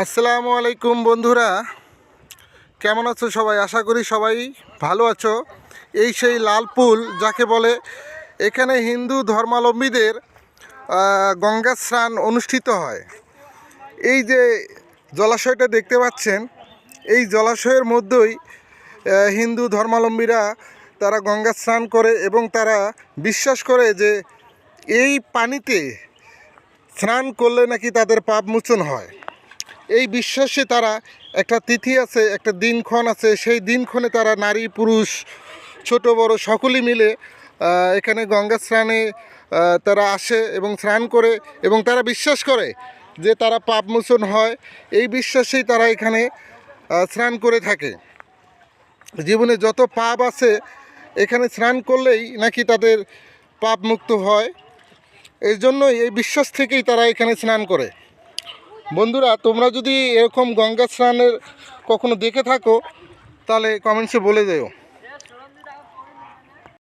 আসসালামু আলাইকুম বন্ধুরা, কেমন আছো সবাই? আশা করি সবাই ভালো আছো। এই সেই লাল পুল যাকে বলে, এখানে হিন্দু ধর্মাবলম্বীদের গঙ্গা স্নান অনুষ্ঠিত হয়। এই যে জলাশয়টা দেখতে পাচ্ছেন, এই জলাশয়ের মধ্যেই হিন্দু ধর্মাবলম্বীরা তারা গঙ্গা স্নান করে এবং তারা বিশ্বাস করে যে এই পানিতে স্নান করলে নাকি তাদের পাপ মোচন হয়। এই বিশ্বাসে তারা একটা তিথি আছে, একটা দিনক্ষণ আছে, সেই দিনক্ষণে তারা নারী পুরুষ ছোট বড় সকলেই মিলে এখানে গঙ্গা স্নানে তারা আসে এবং স্নান করে এবং তারা বিশ্বাস করে যে তারা পাপ মোচন হয়। এই বিশ্বাসেই তারা এখানে স্নান করে থাকে। জীবনে যত পাপ আছে এখানে স্নান করলেই নাকি তাদের পাপ মুক্ত হয়। এই জন্যই এই বিশ্বাস থেকেই তারা এখানে স্নান করে। বন্ধুরা, তোমরা যদি এরকম গঙ্গা স্নানের কখনো দেখে থাকো তাহলে কমেন্টসে বলে দিও।